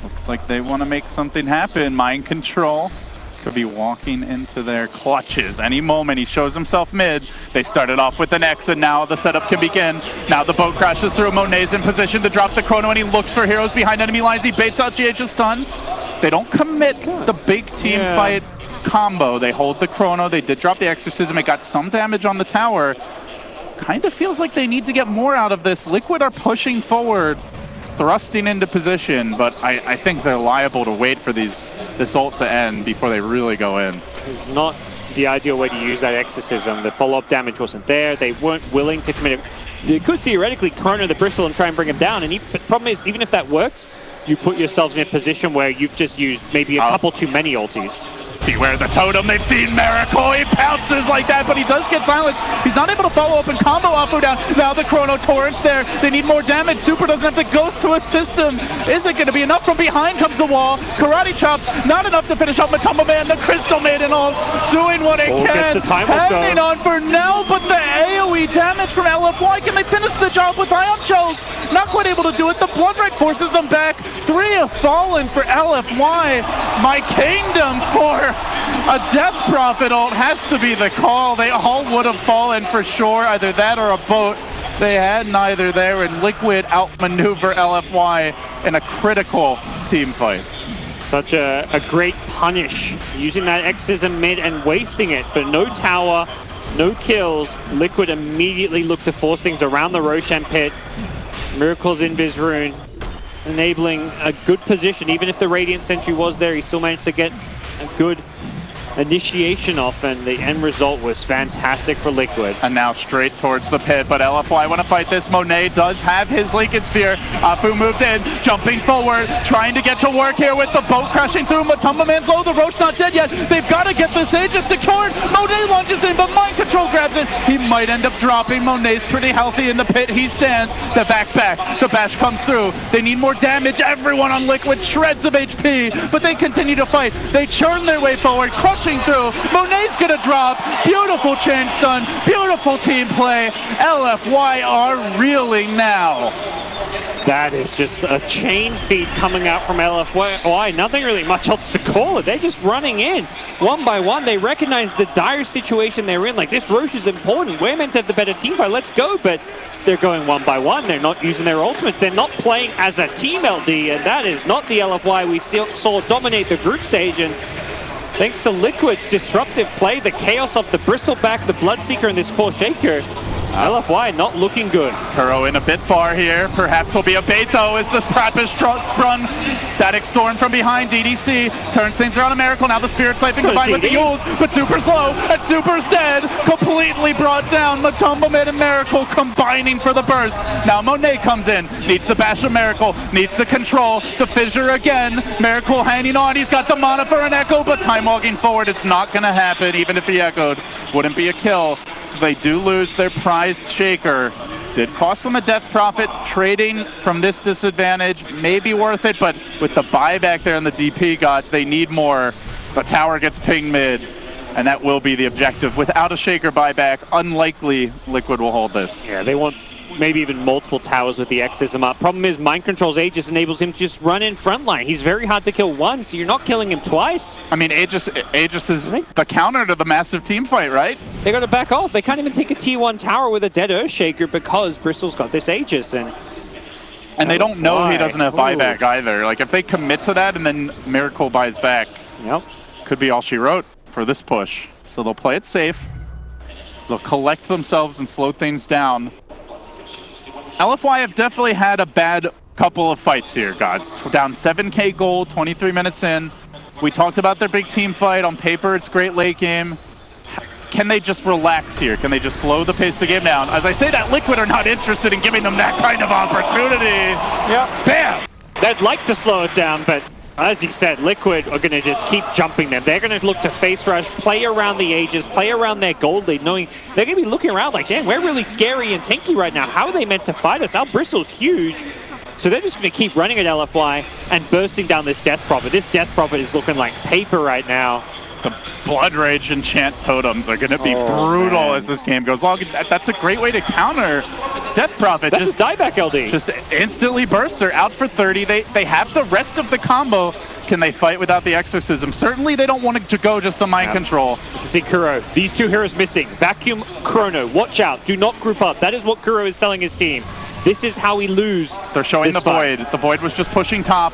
Speaker 5: Looks like they want to make something happen. Mind control. Could be walking into their clutches any moment. He shows himself mid. They started off with an X, and now the setup can begin. Now the boat crashes through. Monet's in position to drop the chrono, and he looks for heroes behind enemy lines. He baits out GH's stun. They don't commit the big team fight combo. They hold the chrono. They did drop the exorcism. It got some damage on the tower. Kind of feels like they need to get more out of this. Liquid are pushing forward, thrusting into position, but I think they're liable to wait for this ult to end before they really go in.
Speaker 6: It's not the ideal way to use that exorcism. The follow-up damage wasn't there. They weren't willing to commit it. They could theoretically corner the Bristle and try and bring him down, and the problem is, even if that works, you put yourselves in a position where you've just used maybe a couple too many ultis.
Speaker 5: Beware the totem, they've seen Miracle, he pounces like that, but he does get silenced. He's not able to follow up and combo Oppo down. Now the Chrono Torrent's there, they need more damage. Super doesn't have the Ghost to assist him. Is it going to be enough? From behind comes the wall. Karate chops, not enough to finish off Matumba Man. The Crystal Maiden all doing what it can. Hanging on for now, but the AoE damage from LFY, can they finish the job with Ion Shells? Not quite able to do it. The Blood Red forces them back. 3 have fallen for LFY. My kingdom for a Death Prophet ult has to be the call. They all would have fallen for sure, either that or a boat. They had neither there, and Liquid outmaneuver LFY in a critical team fight.
Speaker 6: Such a great punish, using that Exorcism mid and wasting it for no tower, no kills. Liquid immediately look to force things around the Roshan pit. Miracle's Invis Rune, enabling a good position. Even if the Radiant Sentry was there, he still managed to get a good initiation off, and the end result was fantastic for Liquid.
Speaker 5: And now straight towards the pit, but LFY want to fight this. Monet does have his Lincoln Sphere. Afu moves in, jumping forward, trying to get to work here with the boat crashing through. Matumba Man's low, the Roach not dead yet. They've got to get this Aegis secured. Monet launches in, but Mind Control grabs it. He might end up dropping. Monet's pretty healthy in the pit. He stands. The back. The bash comes through. They need more damage. Everyone on Liquid shreds of HP, but they continue to fight. They churn their way forward, crushing through. Monet's gonna drop. Beautiful chain stun. Beautiful team play. LFY are reeling now.
Speaker 6: That is just a chain feed coming out from LFY. Nothing really much else to call it. They're just running in one by one. They recognize the dire situation they're in. Like, this Roche is important. We're meant to have the better team fight. Let's go. But they're going one by one. They're not using their ultimates. They're not playing as a team, LD. And that is not the LFY we saw dominate the group stage. And thanks to Liquid's disruptive play, the chaos of the Bristleback, the Bloodseeker, and this core Shaker, LFY not looking good.
Speaker 5: Kuro in a bit far here. Perhaps will be a bait though as the trap is sprung. Static Storm from behind. DDC turns things around a Miracle. Now the Spirit Siphon combined with the Yules, but Super's low and Super's dead. Completely brought down. Matumba made a Miracle combining for the burst. Now Monet comes in. Needs the bash of Miracle. Needs the control. The fissure again. Miracle hanging on. He's got the mana for an echo, but time walking forward. It's not going to happen. Even if he echoed, wouldn't be a kill. So they do lose their prized Shaker. Did cost them a Death Prophet. Trading from this disadvantage may be worth it, but with the buyback there in the DP gods, they need more. The tower gets pinged mid, and that will be the objective. Without a Shaker buyback, unlikely Liquid will hold this.
Speaker 6: Yeah, they want maybe even multiple towers with the Exorcism up. Problem is, Mind Control's Aegis enables him to just run in front line. He's very hard to kill once, so you're not killing him twice.
Speaker 5: I mean, Aegis is the counter to the massive team fight, right?
Speaker 6: They got to back off. They can't even take a T1 tower with a dead Earthshaker because Bristol's got this Aegis.
Speaker 5: And they don't know he doesn't have buyback either. Like, if they commit to that and then Miracle buys back, could be all she wrote for this push. So they'll play it safe. They'll collect themselves and slow things down. LFY have definitely had a bad couple of fights here, Gods. Down 7K gold, 23 minutes in. We talked about their big team fight. On paper, it's great late game. Can they just relax here? Can they just slow the pace of the game down? As I say that, Liquid are not interested in giving them that kind of opportunity.
Speaker 6: Yeah.
Speaker 5: Bam!
Speaker 6: They'd like to slow it down, but as you said, Liquid are going to just keep jumping them. They're going to look to face rush, play around the Aegis, play around their gold lead, knowing they're going to be looking around like, damn, we're really scary and tanky right now. How are they meant to fight us? Our Bristol's huge. So they're just going to keep running at LFY and bursting down this Death Prophet. This Death Prophet is looking like paper right now.
Speaker 5: The Blood Rage Enchant Totems are going to be brutal as this game goes along. That's a great way to counter Death Prophet.
Speaker 6: That's just a dieback LD.
Speaker 5: Just instantly burst. They're out for 30. They have the rest of the combo. Can they fight without the Exorcism? Certainly they don't want it to go just to Mind Control.
Speaker 6: You can see Kuro. These two heroes missing. Vacuum, Chrono. Watch out. Do not group up. That is what Kuro is telling his team. This is how we lose.
Speaker 5: They're showing the Void. The Void was just pushing top.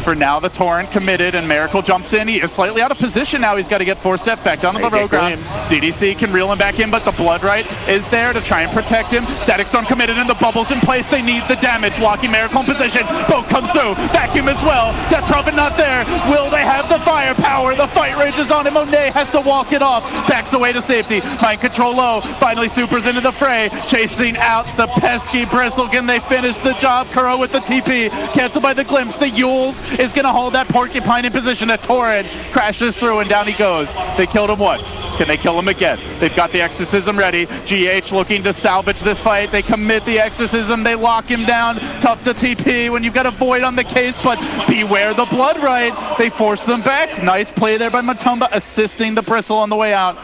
Speaker 5: For now, the Torrent committed, and Miracle jumps in. He is slightly out of position now. He's got to get 4-step back down to the road ground. DDC can reel him back in, but the Blood Right is there to try and protect him. Static Storm committed, and the bubble's in place. They need the damage. Locking Miracle in position. Boat comes through. Vacuum as well. Death Prophet not there. Will they have the firepower? The fight rages on him. Monet has to walk it off. Backs away to safety. Mind Control low. Finally supers into the fray. Chasing out the pesky Bristle. Can they finish the job? Kuro with the TP. Canceled by the Glimpse. The Yules is going to hold that Porcupine in position. A Torrent crashes through and down he goes. They killed him once. Can they kill him again? They've got the Exorcism ready. GH looking to salvage this fight. They commit the Exorcism. They lock him down. Tough to TP when you've got a Void on the case, but beware the Blood Right. They force them back. Nice play there by Matumba, assisting the Bristle on the way out.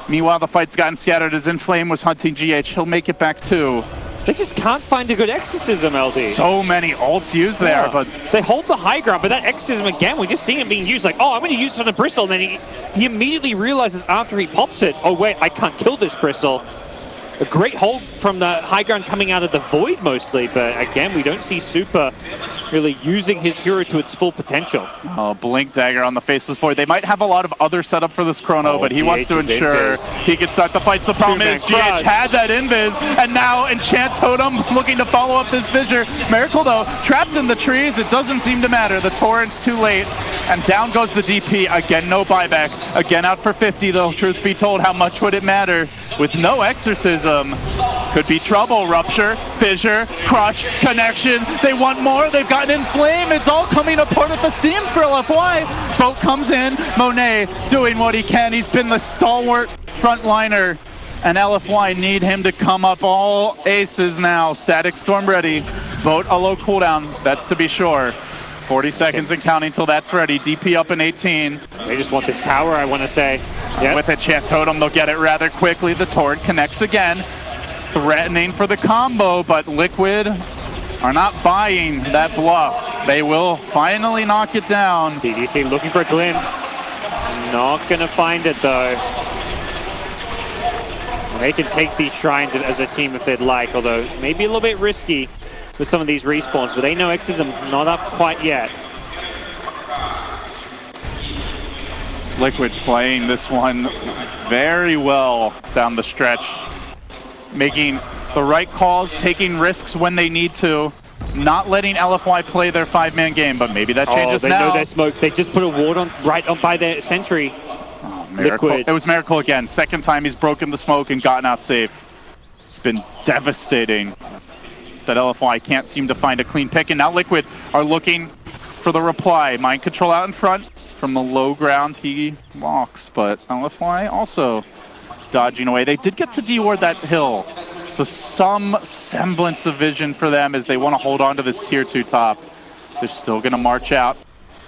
Speaker 5: Meanwhile, the fight's gotten scattered as Inflame was hunting GH. He'll make it back too.
Speaker 6: They just can't find a good Exorcism, LD.
Speaker 5: So many ults used there, but
Speaker 6: they hold the high ground, but that Exorcism again, we're just seeing it being used like, oh, I'm going to use it on a Bristle, and then he immediately realizes after he pops it, oh wait, I can't kill this Bristle. A great hold from the high ground coming out of the Void mostly, but again, we don't see Super really using his hero to its full potential.
Speaker 5: Oh, Blink Dagger on the Faceless Void. They might have a lot of other setup for this Chrono, but he wants to ensure he can start the fights. The problem is GH had that Invis, and now Enchant Totem looking to follow up this Fissure. Miracle, though, trapped in the trees. It doesn't seem to matter. The Torrent's too late, and down goes the DP. Again, no buyback. Again, out for 50, though. Truth be told, how much would it matter? With no Exorcism, could be trouble. Rupture, Fissure, Crush, Connection. They want more. They've gotten Inflame. It's all coming apart at the seams for LFY. Boat comes in. Monet doing what he can. He's been the stalwart frontliner, and LFY need him to come up all aces now. Static Storm ready. Boat a low cooldown. That's to be sure. 40 seconds and counting till that's ready. DP up in 18.
Speaker 6: They just want this tower, I want to say. Yep.
Speaker 5: With Enchant Totem, they'll get it rather quickly. The Torrent connects again. Threatening for the combo, but Liquid are not buying that bluff. They will finally knock it down.
Speaker 6: DDC looking for a glimpse. Not going to find it, though. They can take these shrines as a team if they'd like, although maybe a little bit risky with some of these respawns, but they know Exorcism not up quite yet.
Speaker 5: Liquid playing this one very well down the stretch, making the right calls, taking risks when they need to, not letting LFY play their 5-man game, but maybe that changes now.
Speaker 6: They know their smoke. They just put a ward on right on by their sentry.
Speaker 5: Oh, Miracle. Liquid. It was Miracle again. Second time he's broken the smoke and gotten out safe. It's been devastating that LFY can't seem to find a clean pick, and now Liquid are looking for the reply. Mind Control out in front. From the low ground, he walks, but LFY also dodging away. They did get to deward that hill, so some semblance of vision for them as they want to hold on to this tier 2 top. They're still going to march out.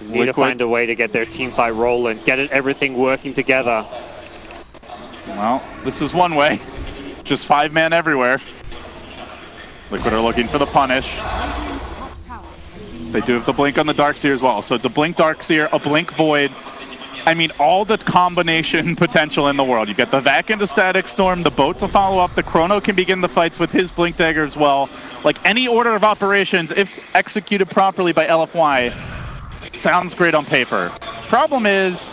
Speaker 6: They need to find a way to get their team fight rolling, get everything working together.
Speaker 5: Well, this is one way. Just 5-man everywhere. Liquid are looking for the punish. They do have the blink on the Darkseer as well. So it's a blink Darkseer, a blink Void. I mean, all the combination potential in the world. You get the Vac into Static Storm, the boat to follow up, the Chrono can begin the fights with his Blink Dagger as well. Like, any order of operations, if executed properly by LFY, sounds great on paper. Problem is,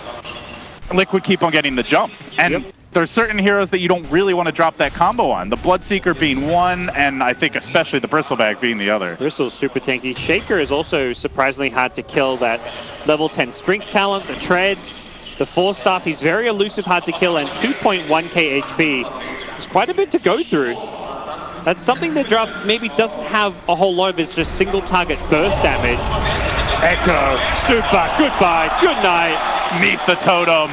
Speaker 5: Liquid keep on getting the jump. And there's certain heroes that you don't really want to drop that combo on. The Bloodseeker being one, and I think especially the Bristleback being the other.
Speaker 6: Bristle's super tanky. Shaker is also surprisingly hard to kill. That level 10 strength talent, the treads, the 4-staff. He's very elusive, hard to kill, and 2.1k HP. There's quite a bit to go through. That's something the draft maybe doesn't have a whole lot of. It's just single target burst damage. Echo, super, goodbye, good night.
Speaker 5: Meet the totem.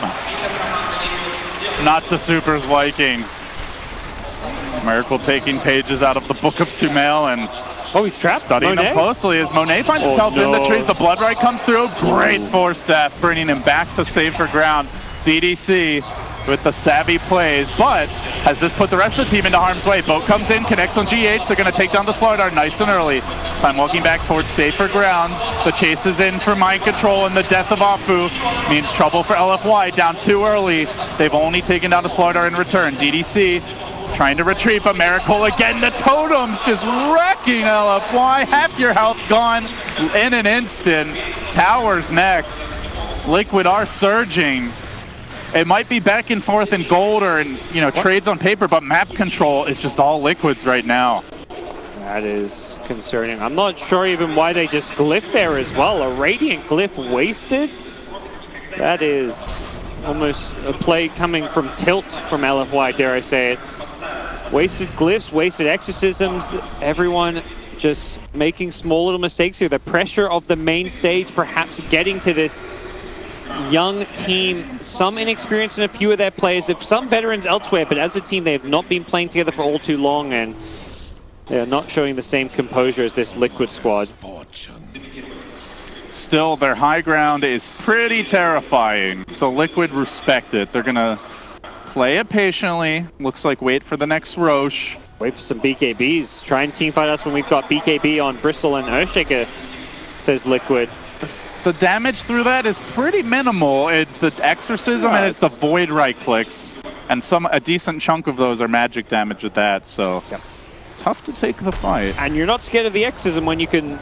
Speaker 5: Not to Super's liking. Miracle taking pages out of the Book of Sumail and
Speaker 6: he's trapped.
Speaker 5: Studying him closely as Monet finds himself in the trees. The Blood Right comes through. Great 4-staff, bringing him back to safer ground. DDC with the savvy plays, but has this put the rest of the team into harm's way? Boat comes in, connects on GH. They're going to take down the Slardar nice and early. Time walking back towards safer ground. The chase is in for Mind Control, and the death of Afu means trouble for LFY. Down too early. They've only taken down the Slardar in return. DDC trying to retreat, but Miracle again. The totems just wrecking LFY. Half your health gone in an instant. Towers next. Liquid are surging. It might be back and forth in gold or in, you know, trades on paper, but map control is just all Liquids right now.
Speaker 6: That is concerning. I'm not sure even why they just glyph there as well. A Radiant Glyph wasted? That is almost a play coming from tilt from LFY, dare I say it. Wasted glyphs, wasted exorcisms, everyone just making small little mistakes here. The pressure of the main stage perhaps getting to this young team, some inexperience in a few of their players, if some veterans elsewhere, but as a team they have not been playing together for all too long, and they're not showing the same composure as this Liquid squad.
Speaker 5: Still, their high ground is pretty terrifying, so Liquid respect it. They're gonna play it patiently. Looks like wait for the next Roche.
Speaker 6: Wait for some BKBs. Try and teamfight us when we've got BKB on Bristle and Earthshaker, says Liquid.
Speaker 5: The damage through that is pretty minimal. It's the Exorcism and it's the Void right clicks. And a decent chunk of those are magic damage at that, so tough to take the fight.
Speaker 6: And you're not scared of the Exorcism when you can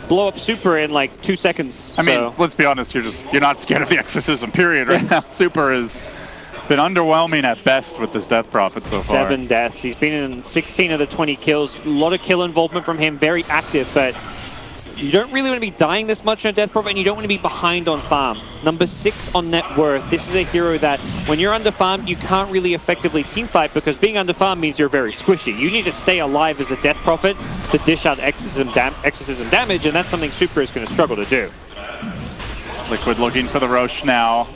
Speaker 6: blow up Super in like 2 seconds.
Speaker 5: I mean, let's be honest, you're not scared of the Exorcism, period, right now. Super has been underwhelming at best with this Death Prophet so far.
Speaker 6: 7 deaths. He's been in 16 of the 20 kills. A lot of kill involvement from him, very active, but you don't really want to be dying this much on a Death Prophet, and you don't want to be behind on farm. Number 6 on net worth. This is a hero that, when you're under farm, you can't really effectively teamfight, because being under farm means you're very squishy. You need to stay alive as a Death Prophet to dish out exorcism damage, and that's something Super is going to struggle to do.
Speaker 5: Liquid looking for the Roche now,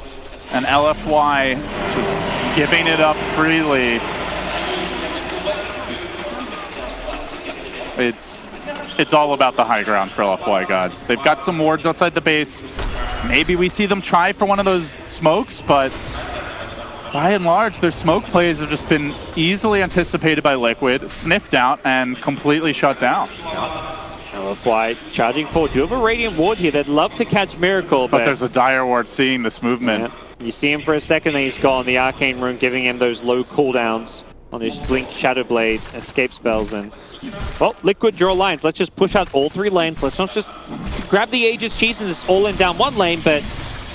Speaker 5: and LFY just giving it up freely. It's all about the high ground for LFY gods. They've got some wards outside the base. Maybe we see them try for one of those smokes, but by and large, their smoke plays have just been easily anticipated by Liquid, sniffed out, and completely shut down.
Speaker 6: LFY charging forward. Do have a Radiant ward here. They'd love to catch Miracle,
Speaker 5: but there's a Dire ward seeing this movement.
Speaker 6: You see him for a second, then he's gone. The Arcane Rune giving him those low cooldowns on his Blink Shadow Blade escape spells. And well, Liquid draw lines. Let's just push out all 3 lanes. Let's not just grab the Aegis Cheese and just all in down 1 lane, but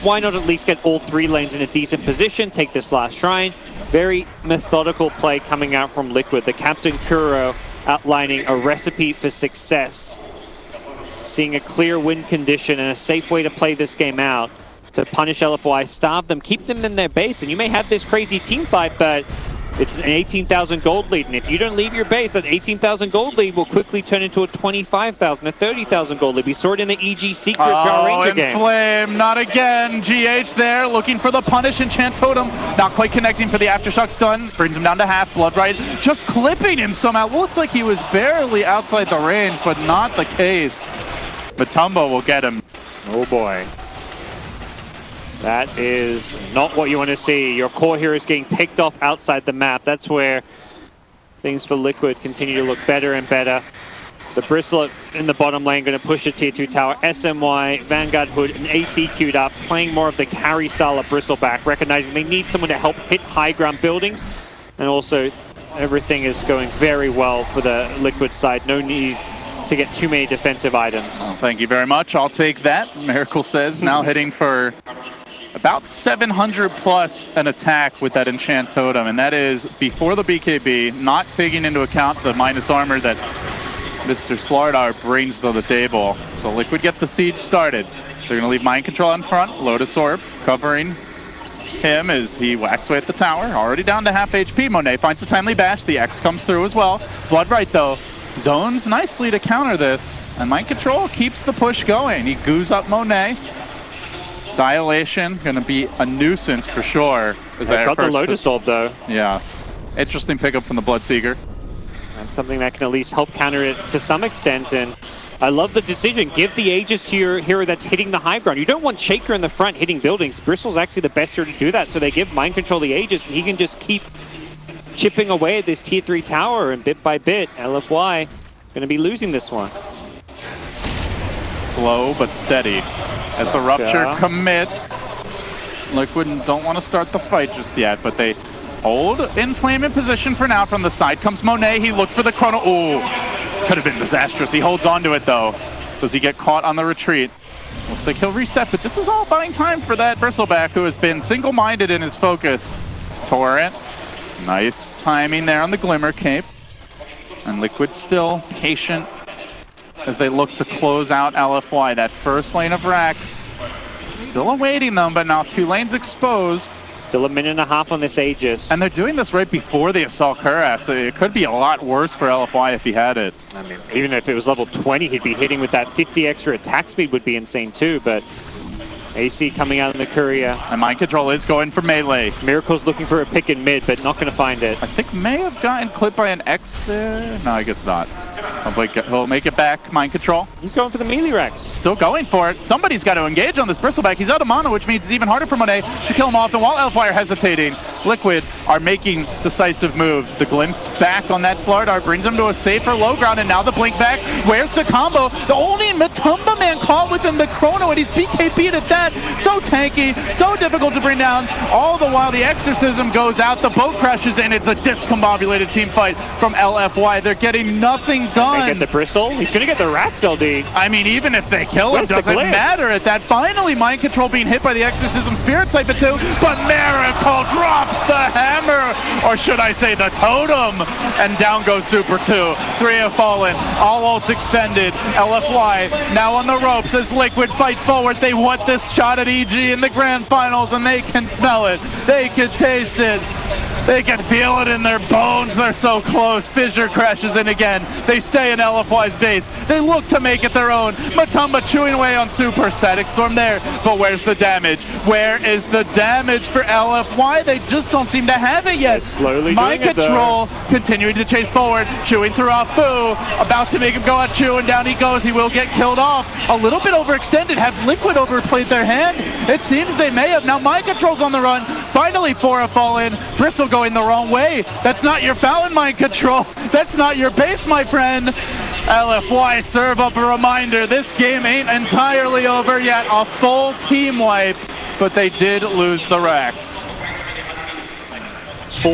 Speaker 6: why not at least get all 3 lanes in a decent position, take this last shrine. Very methodical play coming out from Liquid. The Captain Kuro outlining a recipe for success. Seeing a clear win condition and a safe way to play this game out, to punish LFY, starve them, keep them in their base, and you may have this crazy team fight, but it's an 18,000 gold lead, and if you don't leave your base, that 18,000 gold lead will quickly turn into a 25,000, a 30,000 gold lead. We saw it in the EG Secret Jar Ranger game.
Speaker 5: Flame, not again. GH there, looking for the punish. Enchant Totem, not quite connecting for the Aftershock stun. Brings him down to half. Blood Right just clipping him somehow. Looks like he was barely outside the range, but not the case. Matumbo will get him.
Speaker 6: Oh boy. That is not what you want to see. Your core hero is getting picked off outside the map. That's where things for Liquid continue to look better and better. The Bristle in the bottom lane going to push a tier 2 tower. SMY, Vanguard Hood, and AC queued up, playing more of the carry style of Bristleback, recognizing they need someone to help hit high ground buildings. And also, everything is going very well for the Liquid side. No need to get too many defensive items.
Speaker 5: Well, thank you very much. I'll take that. Miracle says now hitting for about 700 plus an attack with that Enchant Totem, and that is before the BKB, not taking into account the minus armor that Mr. Slardar brings to the table. So Liquid get the siege started. They're going to leave Mind Control in front. Lotus Orb covering him as he whacks away at the tower. Already down to half HP. Monet finds a timely bash. The X comes through as well. Bloodright, though, zones nicely to counter this. And Mind Control keeps the push going. He goos up Monet. Dilation, going to be a nuisance for sure.
Speaker 6: They got the Lotus Orb, though.
Speaker 5: Yeah. Interesting pickup from the Bloodseeker.
Speaker 6: And something that can at least help counter it to some extent. And I love the decision. Give the Aegis to your hero that's hitting the high ground. You don't want Shaker in the front hitting buildings. Bristle's actually the best hero to do that. So they give Mind Control the Aegis, and he can just keep chipping away at this tier 3 tower. And bit by bit, LFY going to be losing this one.
Speaker 5: Slow but steady. As the Rupture commit, Liquid don't want to start the fight just yet, but they hold Inflame in position for now. From the side comes Monet. He looks for the chrono. Ooh, could have been disastrous. He holds on to it, though. Does he get caught on the retreat? Looks like he'll reset, but this is all buying time for that Bristleback, who has been single-minded in his focus. Torrent, nice timing there on the Glimmer Cape. And Liquid still patient as they look to close out LFY. That first lane of racks still awaiting them, but now 2 lanes exposed.
Speaker 6: Still a minute and a half on this Aegis.
Speaker 5: And they're doing this right before the Assault Cuirass, so it could be a lot worse for LFY if he had it.
Speaker 6: I mean, even if it was level 20, he'd be hitting with that 50 extra attack speed would be insane too, but AC coming out in the courier.
Speaker 5: And Mind Control is going for melee.
Speaker 6: Miracle's looking for a pick in mid, but not going to find it.
Speaker 5: I think may have gotten clipped by an X there. No, I guess not. He'll make it back, Mind Control.
Speaker 6: He's going for the melee racks.
Speaker 5: Still going for it. Somebody's got to engage on this Bristleback. He's out of mana, which means it's even harder for Monet to kill him off. And while LFY are hesitating, Liquid are making decisive moves. The glimpse back on that Slardar brings him to a safer low ground, and now the blink back. Where's the combo? The only Matumba man caught within the chrono, and he's BKB'd at that. So tanky, so difficult to bring down. All the while the Exorcism goes out, the boat crashes, and it's a discombobulated team fight from LFY. They're getting nothing done.
Speaker 6: They get the Bristle. He's going to get the Racks, LD.
Speaker 5: I mean, even if they kill him, doesn't matter at that. Finally, Mind Control being hit by the Exorcism Spirit Siphon too, but Miracle drops the hammer, or should I say the totem, and down goes Super 2. 3 have fallen, all ults expended. LFY now on the ropes as Liquid fight forward. They want this shot at EG in the grand finals, and they can smell it. They can taste it. They can feel it in their bones. They're so close. Fissure crashes in again. They stay in LFY's base. They look to make it their own. Matumba chewing away on Super. Static Storm there. But where's the damage? Where is the damage for LFY? They just don't seem to have it yet.
Speaker 6: They're slowly
Speaker 5: Mind Control continuing to chase forward. Chewing through off Fu. About to make him go out Chew, and down he goes. He will get killed off. A little bit overextended. Have Liquid overplayed their hand? It seems they may have. Now Mind Control's on the run. Finally 4 have fallen. Bristle going the wrong way. That's not your fountain, Mind Control. That's not your base, my friend. LFY serve up a reminder. This game ain't entirely over yet. A full team wipe, but they did lose the racks.
Speaker 6: 4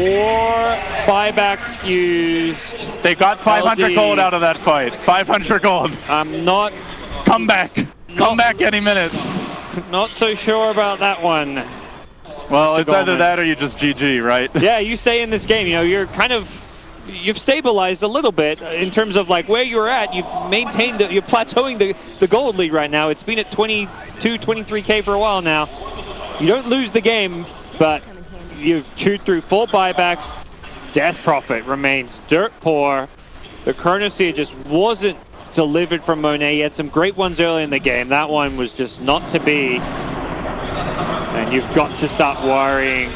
Speaker 6: buybacks used.
Speaker 5: They got 500
Speaker 6: LD.
Speaker 5: gold out of that fight. 500 gold.
Speaker 6: I'm not...
Speaker 5: Come back. Come back any minute.
Speaker 6: Not so sure about that one.
Speaker 5: Well,
Speaker 6: Mr.
Speaker 5: it's either
Speaker 6: Goldman.
Speaker 5: that or you just GG, right?
Speaker 6: Yeah, you stay in this game. You know, you're kind of, you've stabilized a little bit in terms of like where you're at. You've maintained, you're plateauing the gold lead right now. It's been at 22, 23K for a while now. You don't lose the game, but you've chewed through 4 buybacks. Death Prophet remains dirt poor. The Chronosphere just wasn't delivered from Monet. He had some great ones early in the game. That one was just not to be. And you've got to start worrying,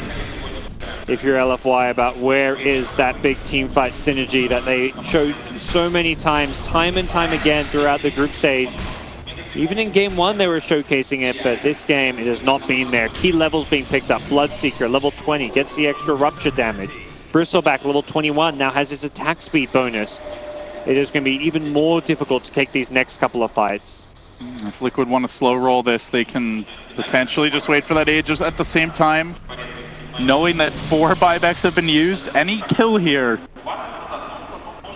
Speaker 6: if you're LFY, about where is that big team fight synergy that they showed so many times, time and time again throughout the group stage. Even in game 1 they were showcasing it, but this game it has not been there. Key levels being picked up. Bloodseeker, level 20, gets the extra rupture damage. Bristleback, level 21, now has his attack speed bonus. it is going to be even more difficult to take these next couple of fights.
Speaker 5: If Liquid want to slow roll this, they can potentially just wait for that Aegis. At the same time, knowing that 4 buybacks have been used, any kill here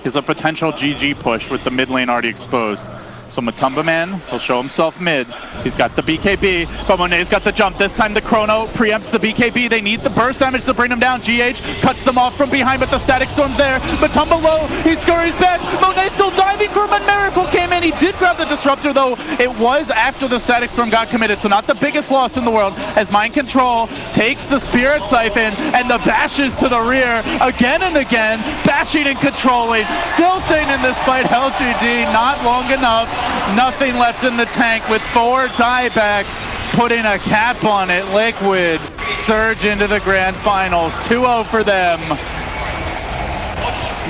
Speaker 5: is a potential GG push with the mid lane already exposed. So Matumba Man will show himself mid. He's got the BKB, but Monet's got the jump. This time the Chrono preempts the BKB. They need the burst damage to bring him down. GH cuts them off from behind, but the Static Storm's there. Matumba low, he scurries back. Monet still diving for him, and Miracle came in. He did grab the Disruptor, though. It was after the Static Storm got committed, so not the biggest loss in the world, as Mind Control takes the Spirit Siphon, and the bashes to the rear again and again, bashing and controlling. Still staying in this fight, LGD, not long enough. Nothing left in the tank with 4 diebacks, putting a cap on it. Liquid surge into the grand finals, 2-0 for them.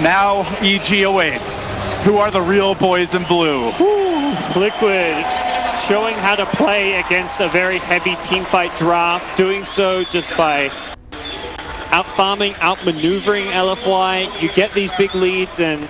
Speaker 5: Now EG awaits. Who are the real boys in blue?
Speaker 6: Woo. Liquid showing how to play against a very heavy teamfight draft, doing so just by out-farming, out-maneuvering LFY. You get these big leads, and